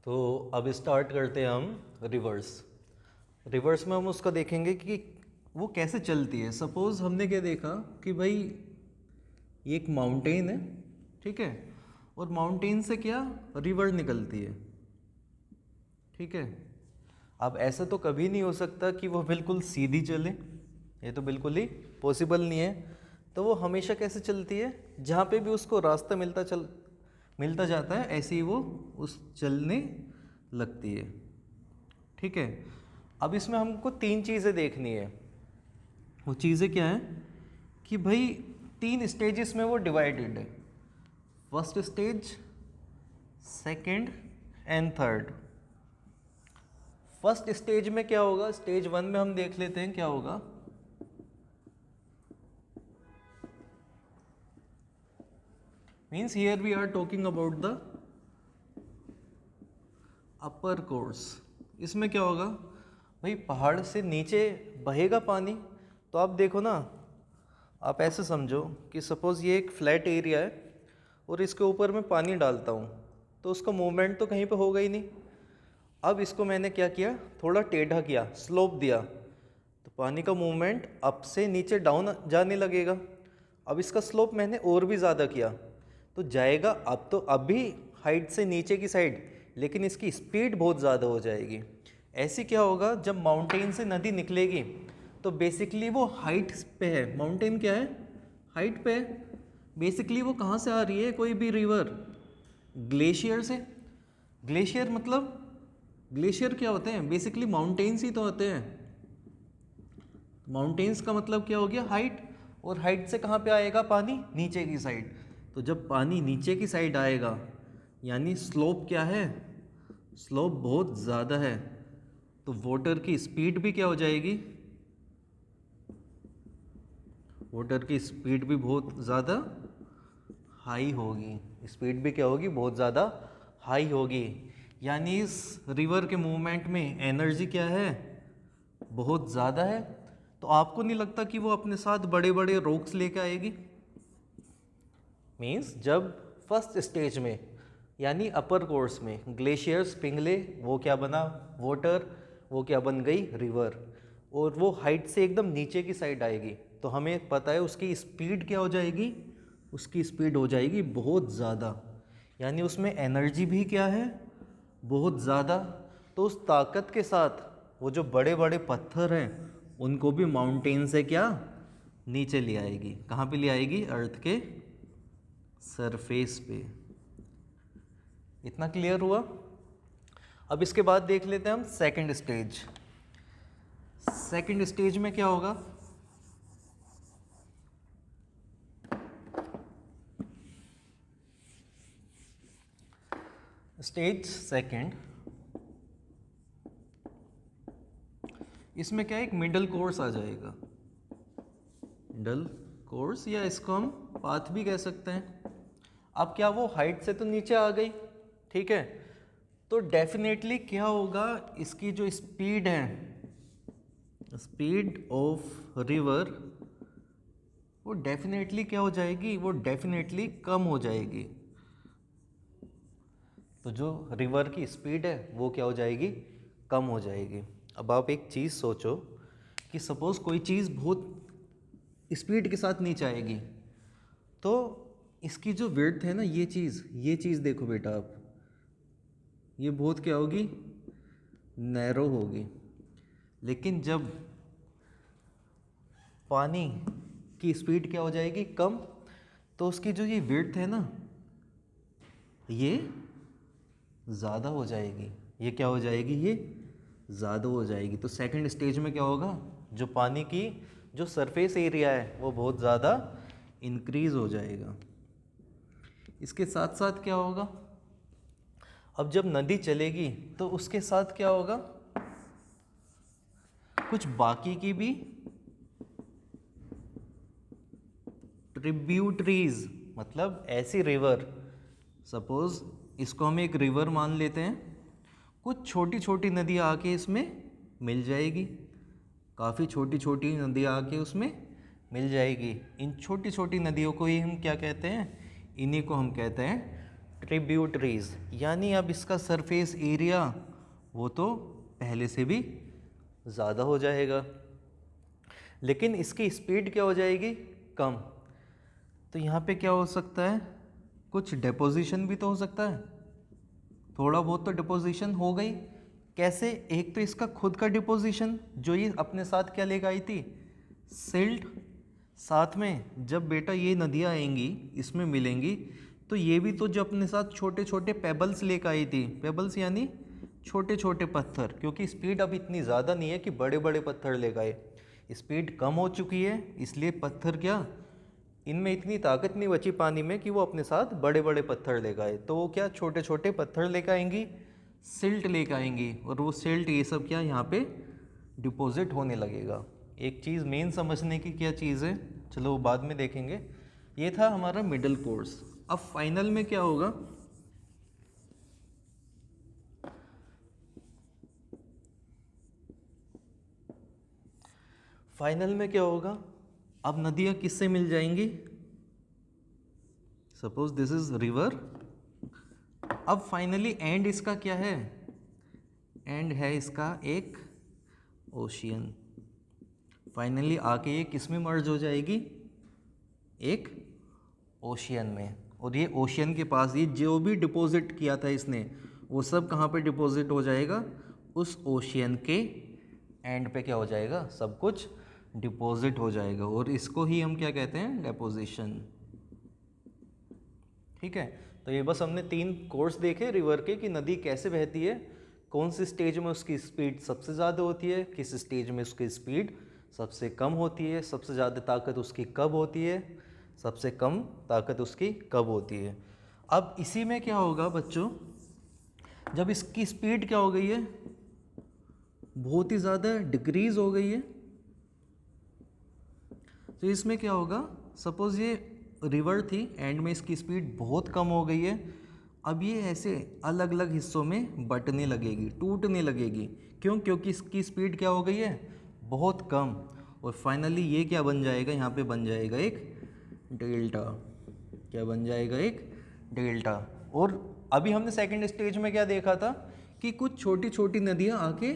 तो अब स्टार्ट करते हैं हम रिवर्स। रिवर्स में हम उसका देखेंगे कि वो कैसे चलती है। सपोज़ हमने क्या देखा कि भाई ये एक माउंटेन है, ठीक है, और माउंटेन से क्या रिवर निकलती है, ठीक है। अब ऐसा तो कभी नहीं हो सकता कि वो बिल्कुल सीधी चले, ये तो बिल्कुल ही पॉसिबल नहीं है। तो वो हमेशा कैसे चलती है, जहाँ पे भी उसको रास्ता मिलता जाता है ऐसे ही वो उस चलने लगती है, ठीक है। अब इसमें हमको तीन चीज़ें देखनी है। वो चीज़ें क्या हैं कि भाई तीन स्टेजेस में वो डिवाइडेड है, first stage, second and third. First stage में क्या होगा, स्टेज वन में हम देख लेते हैं क्या होगा। Means here we are talking about the upper course. इसमें क्या होगा भाई, पहाड़ से नीचे बहेगा पानी। तो आप देखो ना, आप ऐसे समझो कि सपोज़ ये एक फ्लैट एरिया है और इसके ऊपर मैं पानी डालता हूँ, तो उसका मूवमेंट तो कहीं पे होगा ही नहीं। अब इसको मैंने क्या किया, थोड़ा टेढ़ा किया, स्लोप दिया, तो पानी का मूवमेंट अप से नीचे डाउन जाने लगेगा। अब इसका स्लोप मैंने और भी ज़्यादा किया तो जाएगा अब तो अब भी हाइट से नीचे की साइड, लेकिन इसकी स्पीड बहुत ज़्यादा हो जाएगी। ऐसे क्या होगा, जब माउंटेन से नदी निकलेगी तो बेसिकली वो हाइट पे है। माउंटेन क्या है, हाइट पे है। बेसिकली वो कहाँ से आ रही है, कोई भी रिवर ग्लेशियर से। ग्लेशियर मतलब, ग्लेशियर क्या होते हैं, बेसिकली माउंटेन्स ही तो होते हैं। माउंटेन्स का मतलब क्या हो गया, हाइट, और हाइट से कहाँ पे आएगा पानी, नीचे की साइड। तो जब पानी नीचे की साइड आएगा यानी स्लोप क्या है, स्लोप बहुत ज़्यादा है, तो वाटर की स्पीड भी क्या हो जाएगी, वाटर की स्पीड भी बहुत ज़्यादा हाई होगी। स्पीड भी क्या होगी, बहुत ज़्यादा हाई होगी। यानी इस रिवर के मूवमेंट में एनर्जी क्या है, बहुत ज़्यादा है। तो आपको नहीं लगता कि वो अपने साथ बड़े बड़े रॉक्स लेके आएगी। मीन्स जब फर्स्ट स्टेज में यानी अपर कोर्स में ग्लेशियर्स पिघले, वो क्या बना, वाटर, वो क्या बन गई, रिवर। और वो हाइट से एकदम नीचे की साइड आएगी तो हमें पता है उसकी स्पीड क्या हो जाएगी, उसकी स्पीड हो जाएगी बहुत ज़्यादा। यानी उसमें एनर्जी भी क्या है, बहुत ज़्यादा। तो उस ताकत के साथ वो जो बड़े बड़े पत्थर हैं उनको भी माउंटेन से क्या नीचे ले आएगी। कहाँ पे ले आएगी, अर्थ के सरफेस पे। इतना क्लियर हुआ। अब इसके बाद देख लेते हैं हम सेकंड स्टेज। सेकंड स्टेज में क्या होगा, स्टेज सेकंड, इसमें क्या है, एक मिडल कोर्स आ जाएगा। मिडल कोर्स, या इसको हम पाथ भी कह सकते हैं। अब क्या, वो हाइट से तो नीचे आ गई, ठीक है, तो डेफिनेटली क्या होगा, इसकी जो स्पीड है, स्पीड ऑफ रिवर, वो डेफिनेटली क्या हो जाएगी, वो डेफिनेटली कम हो जाएगी। तो जो रिवर की स्पीड है वो क्या हो जाएगी, कम हो जाएगी। अब आप एक चीज़ सोचो कि सपोज़ कोई चीज़ बहुत स्पीड के साथ नीचे आएगी, तो इसकी जो विड्थ है ना, ये चीज़ देखो बेटा आप, ये बहुत क्या होगी, नैरो होगी। लेकिन जब पानी की स्पीड क्या हो जाएगी, कम, तो उसकी जो ये विड्थ है ना, ये ज़्यादा हो जाएगी। ये क्या हो जाएगी, ये ज़्यादा हो जाएगी। तो सेकंड स्टेज में क्या होगा, जो पानी की जो सरफेस एरिया है वो बहुत ज़्यादा इंक्रीज़ हो जाएगा। इसके साथ साथ क्या होगा, अब जब नदी चलेगी तो उसके साथ क्या होगा, कुछ बाकी की भी ट्रिब्यूटरीज, मतलब ऐसी रिवर, सपोज इसको हम एक रिवर मान लेते हैं, कुछ छोटी छोटी नदियाँ आके इसमें मिल जाएगी, काफ़ी छोटी छोटी नदियाँ आके उसमें मिल जाएगी। इन छोटी छोटी नदियों को ही हम क्या कहते हैं, इन्हीं को हम कहते हैं ट्रिब्यूटरीज, यानी अब इसका सरफेस एरिया वो तो पहले से भी ज़्यादा हो जाएगा, लेकिन इसकी स्पीड क्या हो जाएगी, कम। तो यहाँ पे क्या हो सकता है, कुछ डिपोजिशन भी तो हो सकता है, थोड़ा बहुत तो डिपोजिशन हो गई। कैसे, एक तो इसका खुद का डिपोजिशन जो ये अपने साथ क्या लेकर आई थी, सिल्ट, साथ में जब बेटा ये नदियाँ आएंगी इसमें मिलेंगी तो ये भी तो जो अपने साथ छोटे छोटे पेबल्स लेकर आई थी, पेबल्स यानी छोटे छोटे पत्थर, क्योंकि स्पीड अब इतनी ज़्यादा नहीं है कि बड़े बड़े पत्थर लेकर आए, स्पीड कम हो चुकी है, इसलिए पत्थर क्या, इनमें इतनी ताकत नहीं बची पानी में कि वो अपने साथ बड़े बड़े पत्थर लेकर आए, तो वो क्या छोटे छोटे पत्थर लेकर आएंगी, सिल्ट लेकर आएंगी, और वो सिल्ट ये सब क्या यहाँ पे डिपॉजिट होने लगेगा। एक चीज़ मेन समझने की क्या चीज़ है, चलो वो बाद में देखेंगे। ये था हमारा मिडिल कोर्स। अब फाइनल में क्या होगा, फाइनल में क्या होगा, अब नदियाँ किससे मिल जाएंगी, सपोज दिस इज रिवर, अब फाइनली एंड इसका क्या है, एंड है इसका एक ओशियन। फाइनली आके ये किस में मर्ज हो जाएगी, एक ओशियन में, और ये ओशियन के पास ये जो भी डिपॉजिट किया था इसने वो सब कहाँ पे डिपॉजिट हो जाएगा, उस ओशियन के एंड पे क्या हो जाएगा, सब कुछ डिपॉजिट हो जाएगा, और इसको ही हम क्या कहते हैं, डेपोजिशन। ठीक है, तो ये बस हमने 3 कोर्स देखे रिवर के कि नदी कैसे बहती है, कौन सी स्टेज में उसकी स्पीड सबसे ज़्यादा होती है, किस स्टेज में उसकी स्पीड सबसे कम होती है, सबसे ज़्यादा ताकत उसकी कब होती है, सबसे कम ताकत उसकी कब होती है। अब इसी में क्या होगा बच्चों, जब इसकी स्पीड क्या हो गई है, बहुत ही ज़्यादा डिक्रीज हो गई है, तो इसमें क्या होगा, सपोज़ ये रिवर थी, एंड में इसकी स्पीड बहुत कम हो गई है, अब ये ऐसे अलग अलग हिस्सों में बंटने लगेगी, टूटने लगेगी, क्यों, क्योंकि इसकी स्पीड क्या हो गई है, बहुत कम, और फाइनली ये क्या बन जाएगा, यहाँ पे बन जाएगा एक डेल्टा, क्या बन जाएगा, एक डेल्टा। और अभी हमने सेकंड स्टेज में क्या देखा था कि कुछ छोटी छोटी नदियाँ आके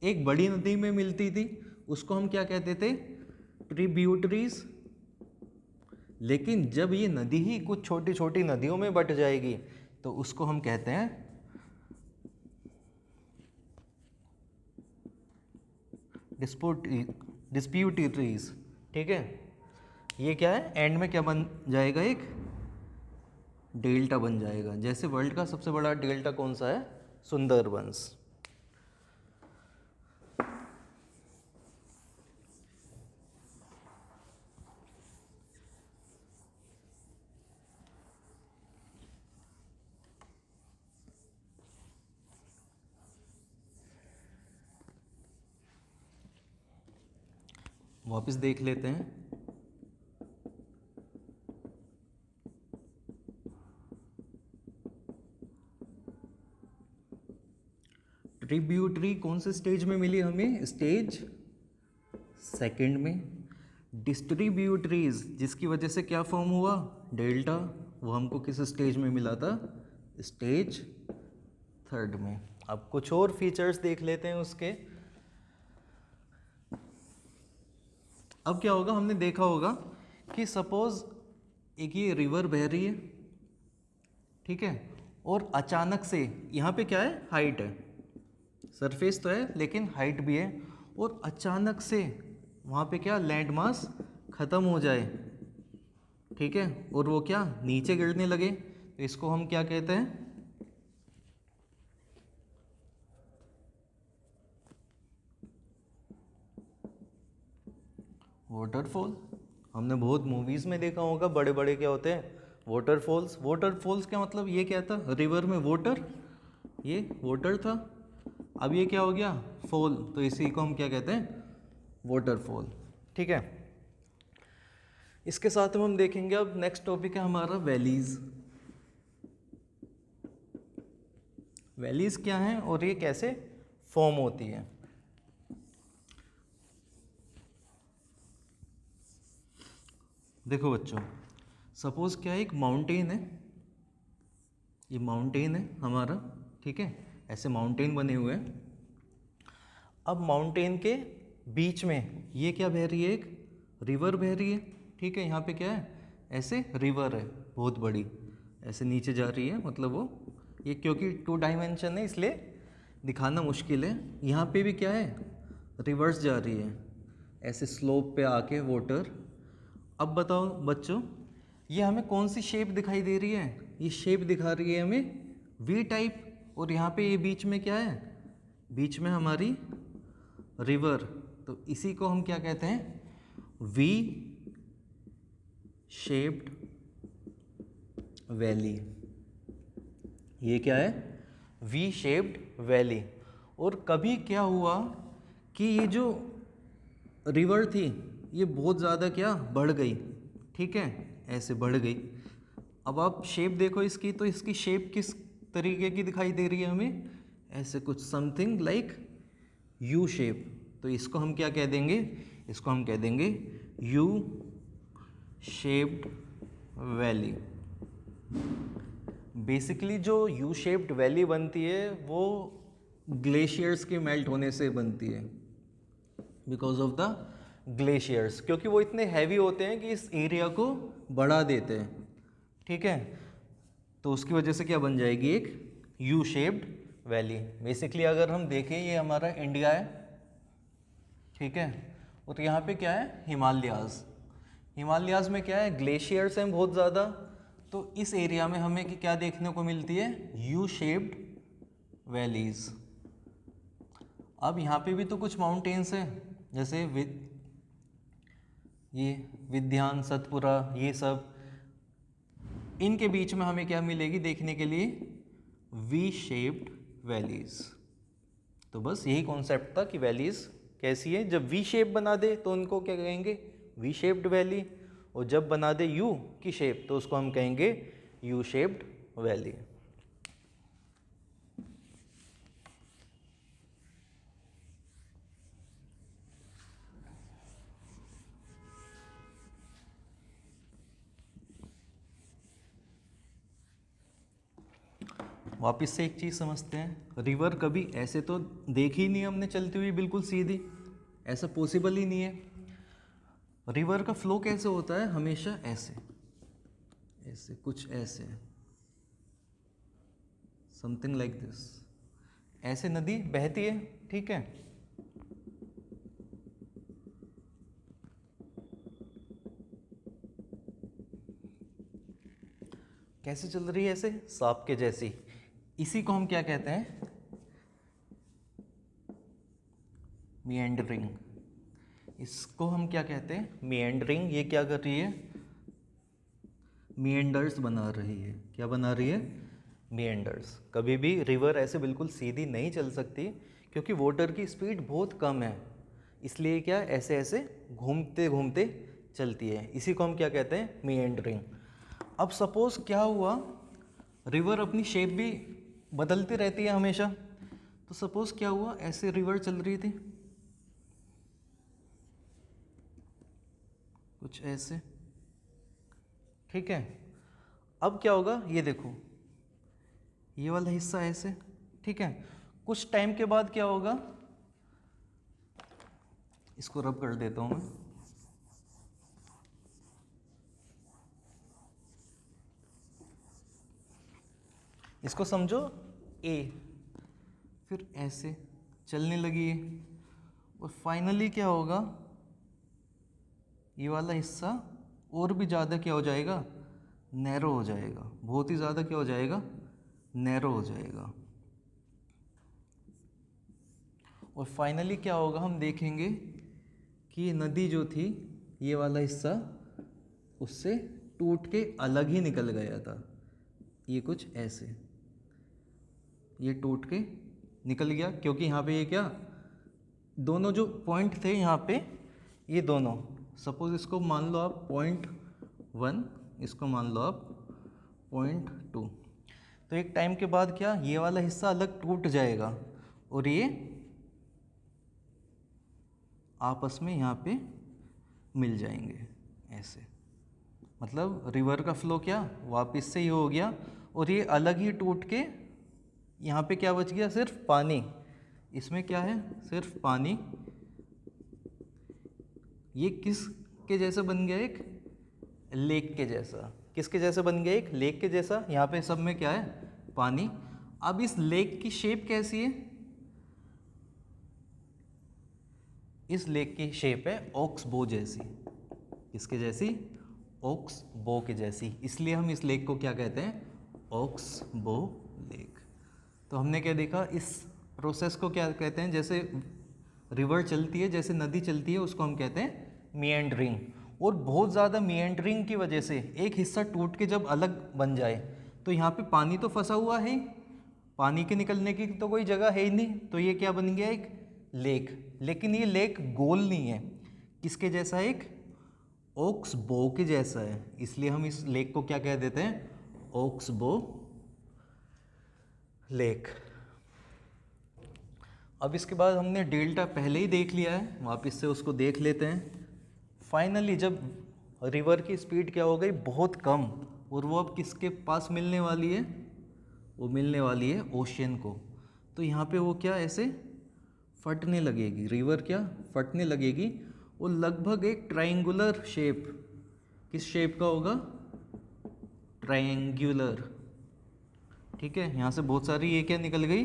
एक बड़ी नदी में मिलती थी, उसको हम क्या कहते थे, ट्रिब्यूटरीज। लेकिन जब ये नदी ही कुछ छोटी छोटी नदियों में बट जाएगी तो उसको हम कहते हैं डिस्प्यूटरीज। ठीक है, ये क्या है, एंड में क्या बन जाएगा, एक डेल्टा बन जाएगा। जैसे वर्ल्ड का सबसे बड़ा डेल्टा कौन सा है, सुंदरबंस। वापस देख लेते हैं, ट्रिब्यूटरी कौन से स्टेज में मिली हमें, स्टेज सेकंड में। डिस्ट्रीब्यूटरीज जिसकी वजह से क्या फॉर्म हुआ, डेल्टा, वो हमको किस स्टेज में मिला था, स्टेज थर्ड में। अब कुछ और फीचर्स देख लेते हैं उसके। अब क्या होगा, हमने देखा होगा कि सपोज एक ये रिवर बह रही है, ठीक है, और अचानक से यहाँ पे क्या है, हाइट है, सरफेस तो है लेकिन हाइट भी है, और अचानक से वहाँ पे क्या, लैंड मास ख़त्म हो जाए, ठीक है, और वो क्या नीचे गिरने लगे, तो इसको हम क्या कहते हैं, वाटरफॉल। हमने बहुत मूवीज़ में देखा होगा, बड़े बड़े क्या होते हैं, वाटरफॉल्स। वाटरफॉल्स का मतलब ये क्या था, रिवर में वाटर, ये वाटर था, अब ये क्या हो गया, फॉल, तो इसी को हम क्या कहते हैं, वाटरफॉल। ठीक है, इसके साथ में हम देखेंगे, अब नेक्स्ट टॉपिक है हमारा वैलीज़। वैलीज़ क्या हैं और ये कैसे फॉर्म होती है। देखो बच्चों, सपोज क्या है, एक माउंटेन है, ये माउंटेन है हमारा, ठीक है, ऐसे माउंटेन बने हुए हैं। अब माउंटेन के बीच में ये क्या बह रही है, एक रिवर बह रही है, ठीक है। यहाँ पे क्या है, ऐसे रिवर है बहुत बड़ी, ऐसे नीचे जा रही है, मतलब वो ये क्योंकि 2 डायमेंशन है इसलिए दिखाना मुश्किल है। यहाँ पे भी क्या है, रिवर्स जा रही है, ऐसे स्लोप पे आके वाटर। अब बताओ बच्चों, ये हमें कौन सी शेप दिखाई दे रही है, ये शेप दिखा रही है हमें वी टाइप, और यहाँ पे ये बीच में क्या है, बीच में हमारी रिवर, तो इसी को हम क्या कहते हैं, वी शेप्ड वैली। ये क्या है, वी शेप्ड वैली। और कभी क्या हुआ कि ये जो रिवर थी ये बहुत ज़्यादा क्या बढ़ गई, ठीक है, ऐसे बढ़ गई। अब आप शेप देखो इसकी, तो इसकी शेप किस तरीके की दिखाई दे रही है हमें, ऐसे कुछ समथिंग लाइक यू शेप। तो इसको हम क्या कह देंगे, इसको हम कह देंगे यू शेप्ड वैली। बेसिकली जो यू शेप्ड वैली बनती है वो ग्लेशियर्स के मेल्ट होने से बनती है, बिकॉज ऑफ द ग्लेशियर्स, क्योंकि वो इतने हैवी होते हैं कि इस एरिया को बढ़ा देते हैं, ठीक है। तो उसकी वजह से क्या बन जाएगी, एक यू शेप्ड वैली। बेसिकली अगर हम देखें, ये हमारा इंडिया है, ठीक है, और यहाँ पे क्या है, हिमालयाज़। हिमालयाज़ में क्या है, ग्लेशियर्स हैं बहुत ज़्यादा, तो इस एरिया में हमें क्या देखने को मिलती है, यू शेप्ड वैलीज़। अब यहाँ पे भी तो कुछ माउंटेन्स हैं, जैसे ये विद्यान, सतपुरा, ये सब, इनके बीच में हमें क्या मिलेगी देखने के लिए, वी शेप्ड वैलीज़। तो बस यही कॉन्सेप्ट था कि वैलीज़ कैसी है, जब वी शेप बना दे तो उनको क्या कहेंगे, वी शेप्ड वैली, और जब बना दे यू की शेप तो उसको हम कहेंगे यू शेप्ड वैली। वापस से एक चीज़ समझते हैं, रिवर कभी ऐसे तो देखी ही नहीं हमने चलती हुई बिल्कुल सीधी, ऐसा पॉसिबल ही नहीं है। रिवर का फ्लो कैसे होता है, हमेशा ऐसे ऐसे कुछ ऐसे, समथिंग लाइक दिस, ऐसे नदी बहती है, ठीक है। कैसे चल रही है, ऐसे सांप के जैसी। इसी को हम क्या कहते हैं, मिएंडरिंग। इसको हम क्या कहते हैं, मिएंडरिंग। ये क्या कर रही है, मिएंडर्स बना रही है। क्या बना रही है, मिएंडर्स। कभी भी रिवर ऐसे बिल्कुल सीधी नहीं चल सकती, क्योंकि वाटर की स्पीड बहुत कम है, इसलिए क्या ऐसे ऐसे घूमते घूमते चलती है। इसी को हम क्या कहते हैं, मिएंडरिंग। अब सपोज क्या हुआ, रिवर अपनी शेप भी बदलती रहती है हमेशा, तो सपोज क्या हुआ, ऐसे रिवर चल रही थी कुछ ऐसे, ठीक है। अब क्या होगा, ये देखो, ये वाला हिस्सा ऐसे, ठीक है। कुछ टाइम के बाद क्या होगा, इसको रब कर देता हूं मैं, इसको समझो ए, फिर ऐसे चलने लगी है, और फाइनली क्या होगा, ये वाला हिस्सा और भी ज़्यादा क्या हो जाएगा, नैरो हो जाएगा, बहुत ही ज़्यादा क्या हो जाएगा, नैरो हो जाएगा। और फाइनली क्या होगा, हम देखेंगे कि ये नदी जो थी, ये वाला हिस्सा उससे टूट के अलग ही निकल गया था। ये कुछ ऐसे, ये टूट के निकल गया, क्योंकि यहाँ पे ये क्या, दोनों जो पॉइंट थे यहाँ पे, ये दोनों, सपोज इसको मान लो आप .1, इसको मान लो आप .2, तो एक टाइम के बाद क्या, ये वाला हिस्सा अलग टूट जाएगा और ये आपस में यहाँ पे मिल जाएंगे ऐसे। मतलब रिवर का फ्लो क्या वापस से ही हो गया, और ये अलग ही टूट के यहाँ पे क्या बच गया, सिर्फ पानी। इसमें क्या है, सिर्फ पानी। ये किस के जैसा बन गया, एक लेक के जैसा। किसके जैसा बन गया, एक लेक के जैसा। यहाँ पे सब में क्या है, पानी। अब इस लेक की शेप कैसी है, इस लेक की शेप है ओक्स बो जैसी। किसके जैसी, ओक्स बो के जैसी। इसलिए हम इस लेक को क्या कहते हैं, ओक्स बो लेक। तो हमने क्या देखा, इस प्रोसेस को क्या कहते हैं, जैसे रिवर चलती है, जैसे नदी चलती है, उसको हम कहते हैं मीएंडरिंग। और बहुत ज़्यादा मीएंडरिंग की वजह से एक हिस्सा टूट के जब अलग बन जाए तो यहाँ पे पानी तो फंसा हुआ है, पानी के निकलने की तो कोई जगह है ही नहीं, तो ये क्या बन गया, एक लेक। लेकिन ये लेक गोल नहीं है, किसके जैसा, एक ओक्स बो के जैसा है। इसलिए हम इस लेक को क्या कह देते हैं, ओक्स बो लेक। अब इसके बाद हमने डेल्टा पहले ही देख लिया है, वापस से उसको देख लेते हैं। फाइनली जब रिवर की स्पीड क्या हो गई, बहुत कम, और वो अब किसके पास मिलने वाली है, वो मिलने वाली है ओशियन को। तो यहाँ पे वो क्या ऐसे फटने लगेगी, रिवर क्या फटने लगेगी। वो लगभग एक ट्रायंगुलर शेप, किस शेप का होगा, ट्रायंगुलर। ठीक है, यहाँ से बहुत सारी ये क्या निकल गई,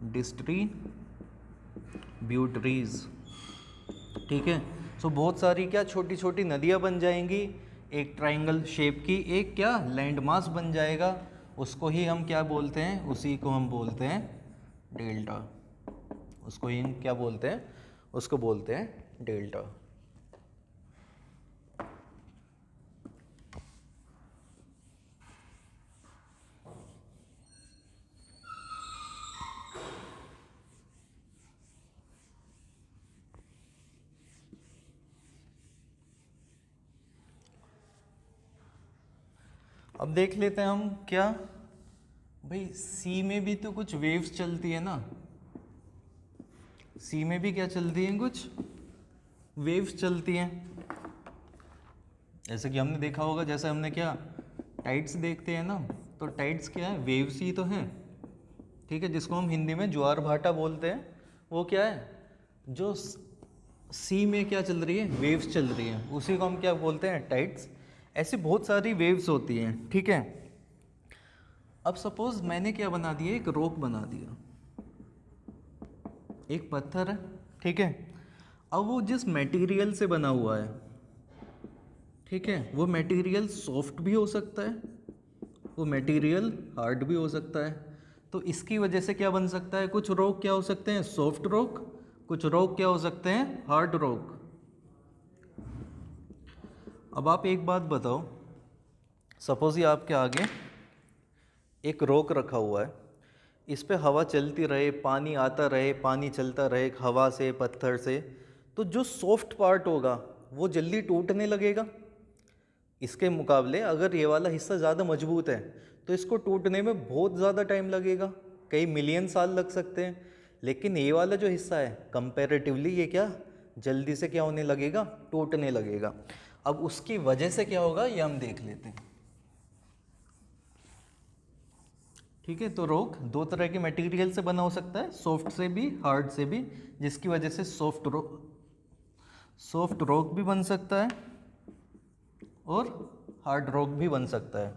डिस्ट्रीब्यूटरीज। ठीक है, सो बहुत सारी क्या छोटी छोटी नदियाँ बन जाएंगी एक ट्रायंगल शेप की, एक क्या लैंड मास बन जाएगा। उसको ही हम क्या बोलते हैं, उसी को हम बोलते हैं डेल्टा। उसको ही हम क्या बोलते हैं, उसको बोलते हैं डेल्टा। अब देख लेते हैं हम क्या, भाई सी में भी तो कुछ वेव्स चलती है ना, सी में भी क्या चलती हैं, कुछ वेव्स चलती हैं। जैसे कि हमने देखा होगा, जैसे हमने क्या टाइड्स देखते हैं ना, तो टाइड्स क्या है, वेव्स ही तो हैं। ठीक है, जिसको हम हिंदी में ज्वार भाटा बोलते हैं, वो क्या है, जो सी में क्या चल रही है, वेव्स चल रही हैं, उसी को हम क्या बोलते हैं, टाइड्स। ऐसी बहुत सारी वेव्स होती हैं। ठीक है, अब सपोज मैंने क्या बना दिया, एक रॉक बना दिया, एक पत्थर है। ठीक है, अब वो जिस मटेरियल से बना हुआ है, ठीक है, वो मटेरियल सॉफ्ट भी हो सकता है, वो मटेरियल हार्ड भी हो सकता है। तो इसकी वजह से क्या बन सकता है, कुछ रॉक क्या हो सकते हैं, सॉफ्ट रॉक, कुछ रॉक क्या हो सकते हैं, हार्ड रॉक। अब आप एक बात बताओ, सपोज ये आपके आगे एक रॉक रखा हुआ है, इस पे हवा चलती रहे, पानी आता रहे, पानी चलता रहे हवा से, पत्थर से, तो जो सॉफ्ट पार्ट होगा वो जल्दी टूटने लगेगा। इसके मुकाबले अगर ये वाला हिस्सा ज़्यादा मजबूत है तो इसको टूटने में बहुत ज़्यादा टाइम लगेगा, कई मिलियन साल लग सकते हैं। लेकिन ये वाला जो हिस्सा है कंपैरेटिवली ये क्या जल्दी से क्या होने लगेगा, टूटने लगेगा। अब उसकी वजह से क्या होगा ये हम देख लेते हैं। ठीक है, तो रॉक दो तरह के मटेरियल से बना हो सकता है, सॉफ्ट से भी, हार्ड से भी, जिसकी वजह से सॉफ्ट रॉक भी बन सकता है और हार्ड रॉक भी बन सकता है।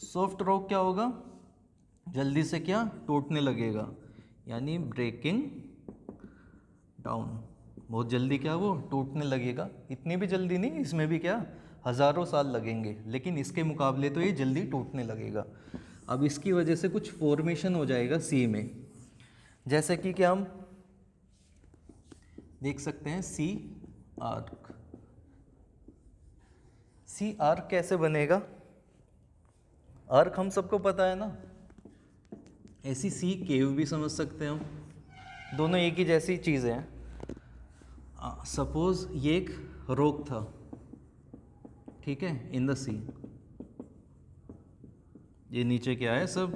सॉफ्ट रॉक क्या होगा, जल्दी से क्या टूटने लगेगा, यानी ब्रेकिंग डाउन, बहुत जल्दी क्या वो टूटने लगेगा। इतनी भी जल्दी नहीं, इसमें भी क्या हज़ारों साल लगेंगे, लेकिन इसके मुकाबले तो ये जल्दी टूटने लगेगा। अब इसकी वजह से कुछ फॉर्मेशन हो जाएगा सी में, जैसे कि क्या हम देख सकते हैं सी आर्क। सी आर्क कैसे बनेगा, आर्क हम सबको पता है ना, ऐसी सी केव भी समझ सकते हैं हम, दोनों एक ही जैसी चीज़ें हैं। सपोज ये एक रॉक था, ठीक है, इन द सी, ये नीचे क्या है, सब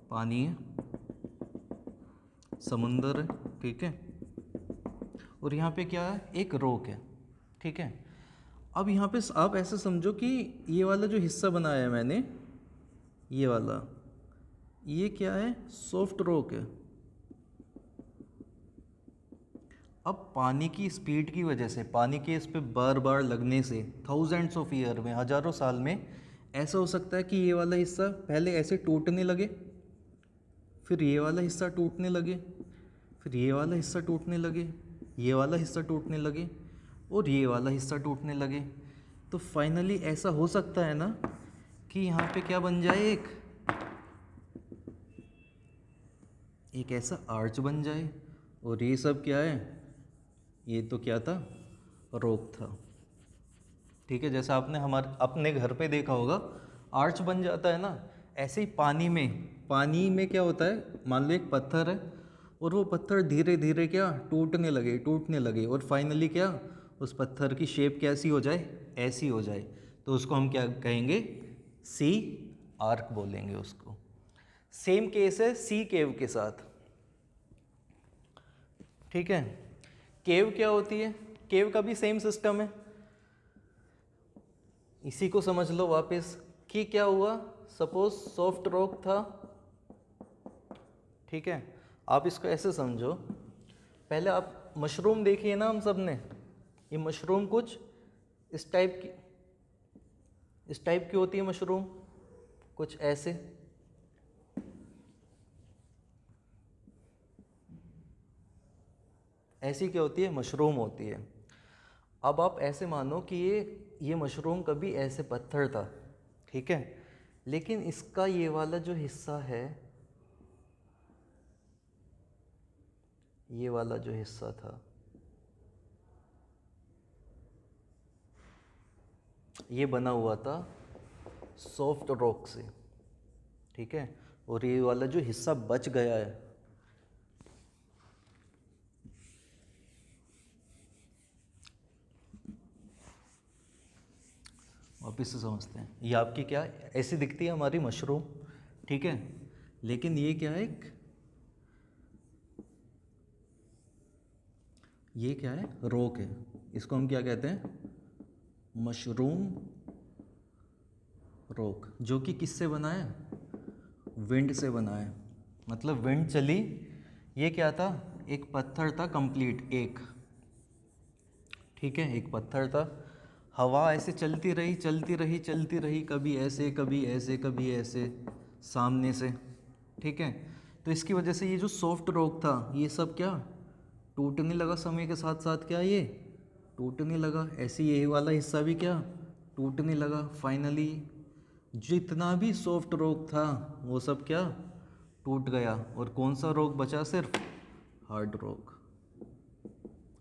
पानी है, समुंदर है, ठीक है, और यहाँ पे क्या है, एक रॉक है, ठीक है। अब यहाँ पे आप ऐसे समझो कि ये वाला जो हिस्सा बनाया है मैंने, ये वाला, ये क्या है, सॉफ्ट रॉक है। अब पानी की स्पीड की वजह से, पानी के इस पे बार बार लगने से, थाउजेंड्स ऑफ ईयर में, हज़ारों साल में, ऐसा हो सकता है कि ये वाला हिस्सा पहले ऐसे टूटने लगे, फिर ये वाला हिस्सा टूटने लगे, फिर ये वाला हिस्सा टूटने लगे, ये वाला हिस्सा टूटने लगे, और ये वाला हिस्सा टूटने लगे। तो फाइनली ऐसा हो सकता है ना कि यहाँ पे क्या बन जाए, एक ऐसा आर्च बन जाए। और ये सब क्या है, ये तो क्या था, रॉक था। ठीक है, जैसा आपने हमारे अपने घर पे देखा होगा, आर्च बन जाता है ना, ऐसे ही पानी में क्या होता है, मान लो एक पत्थर है और वो पत्थर धीरे धीरे क्या टूटने लगे और फाइनली क्या, उस पत्थर की शेप कैसी हो जाए, ऐसी हो जाए, तो उसको हम क्या कहेंगे, सी आर्क बोलेंगे उसको। सेम केस है सी केव के साथ। ठीक है, केव क्या होती है, केव का भी सेम सिस्टम है। इसी को समझ लो वापस कि क्या हुआ, सपोज सॉफ्ट रॉक था। ठीक है, आप इसको ऐसे समझो, पहले आप मशरूम देखिए ना, हम सब ने, ये मशरूम कुछ इस टाइप की होती है मशरूम, कुछ ऐसे। ऐसी क्या होती है, मशरूम होती है। अब आप ऐसे मानो कि ये मशरूम कभी ऐसे पत्थर था, ठीक है, लेकिन इसका ये वाला जो हिस्सा है, ये वाला जो हिस्सा था, ये बना हुआ था सॉफ्ट रॉक से। ठीक है, और ये वाला जो हिस्सा बच गया है, वापिस से समझते हैं, ये आपकी क्या ऐसी दिखती है हमारी मशरूम। ठीक है, लेकिन ये क्या है, ये क्या है, रॉक है। इसको हम क्या कहते हैं, मशरूम रॉक, जो कि किससे बना है, विंड से बना है। मतलब विंड चली, ये क्या था, एक पत्थर था कंप्लीट, एक, ठीक है, एक पत्थर था, हवा ऐसे चलती रही, कभी ऐसे कभी ऐसे कभी ऐसे, सामने से। ठीक है, तो इसकी वजह से ये जो सॉफ्ट रॉक था, ये सब क्या टूटने लगा समय के साथ साथ, क्या ये टूटने लगा, ऐसे यही वाला हिस्सा भी क्या टूटने लगा। फाइनली जितना भी सॉफ्ट रॉक था वो सब क्या टूट गया, और कौन सा रॉक बचा, सिर्फ हार्ड रॉक।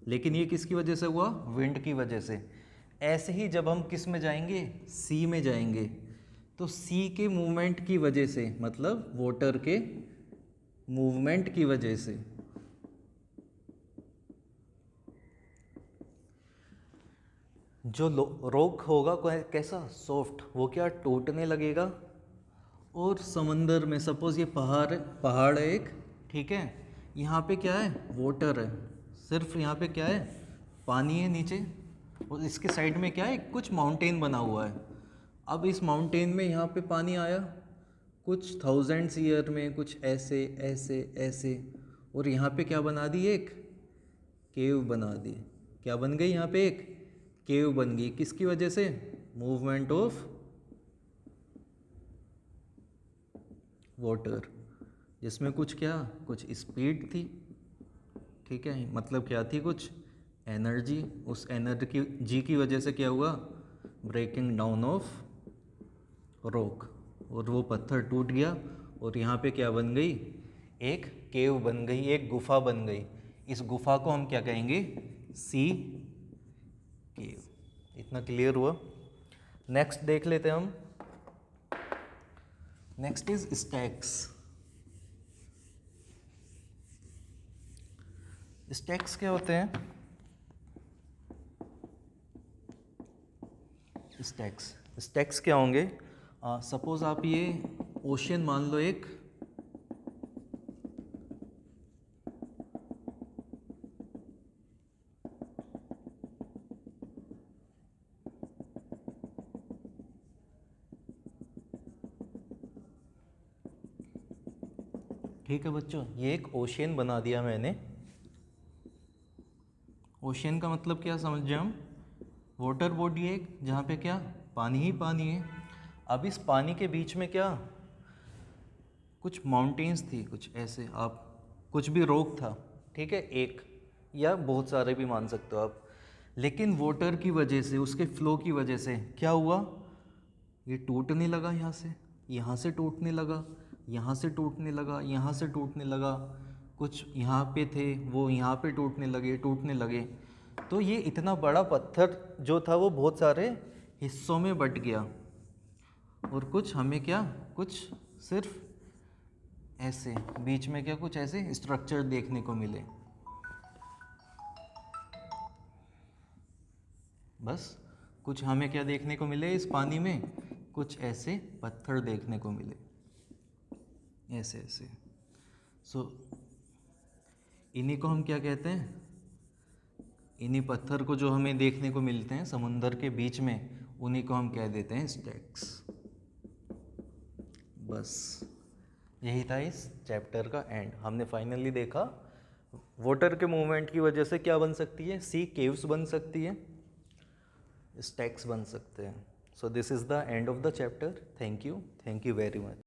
लेकिन ये किसकी वजह से हुआ, विंड की वजह से। ऐसे ही जब हम किस में जाएंगे, सी में जाएंगे, तो सी के मूवमेंट की वजह से, मतलब वाटर के मूवमेंट की वजह से, जो रॉक होगा कैसा, सॉफ्ट, वो क्या टूटने लगेगा। और समंदर में सपोज ये पहाड़ है एक, ठीक है, यहाँ पे क्या है, वाटर है, सिर्फ यहाँ पे क्या है, पानी है नीचे, और इसके साइड में क्या है, कुछ माउंटेन बना हुआ है। अब इस माउंटेन में यहाँ पे पानी आया कुछ थाउजेंड्स ईयर में, कुछ ऐसे ऐसे ऐसे, और यहाँ पे क्या बना दी, एक केव बना दी। क्या बन गई, यहाँ पे एक केव बन गई, किसकी वजह से, मूवमेंट ऑफ वाटर, जिसमें कुछ क्या, कुछ स्पीड थी। ठीक है, मतलब क्या थी, कुछ एनर्जी, उस एनर्जी जी की वजह से क्या हुआ, ब्रेकिंग डाउन ऑफ रॉक, और वो पत्थर टूट गया, और यहाँ पे क्या बन गई, एक केव बन गई, एक गुफा बन गई। इस गुफा को हम क्या कहेंगे, सी केव। इतना क्लियर हुआ। नेक्स्ट देख लेते हैं हम, नेक्स्ट इज स्टैक्स। स्टैक्स क्या होते हैं, स्टैक्स क्या होंगे, सपोज आप ये ओशियन मान लो एक, ठीक है बच्चों, ये एक ओशियन बना दिया मैंने। ओशियन का मतलब क्या समझे हम? वाटर बॉडी है जहाँ पे क्या पानी ही पानी है। अब इस पानी के बीच में क्या कुछ माउंटेन्स थी, कुछ ऐसे, आप कुछ भी रॉक था, ठीक है, एक या बहुत सारे भी मान सकते हो आप। लेकिन वाटर की वजह से, उसके फ्लो की वजह से क्या हुआ, ये टूटने लगा, यहाँ से टूटने लगा, यहाँ से टूटने लगा, यहाँ से टूटने लगा, कुछ यहाँ पे थे वो यहाँ पे टूटने लगे। तो ये इतना बड़ा पत्थर जो था वो बहुत सारे हिस्सों में बट गया, और कुछ हमें क्या, कुछ सिर्फ ऐसे बीच में क्या कुछ ऐसे स्ट्रक्चर देखने को मिले। बस कुछ हमें क्या देखने को मिले इस पानी में, कुछ ऐसे पत्थर देखने को मिले, ऐसे ऐसे। सो इन्हीं को हम क्या कहते हैं, इन्हीं पत्थर को जो हमें देखने को मिलते हैं समुंदर के बीच में, उन्हीं को हम कह देते हैं स्टैक्स। बस यही था इस चैप्टर का एंड। हमने फाइनली देखा वाटर के मूवमेंट की वजह से क्या बन सकती है, सी केव्स बन सकती है, स्टैक्स बन सकते हैं। So this is the end of the chapter. Thank you very much.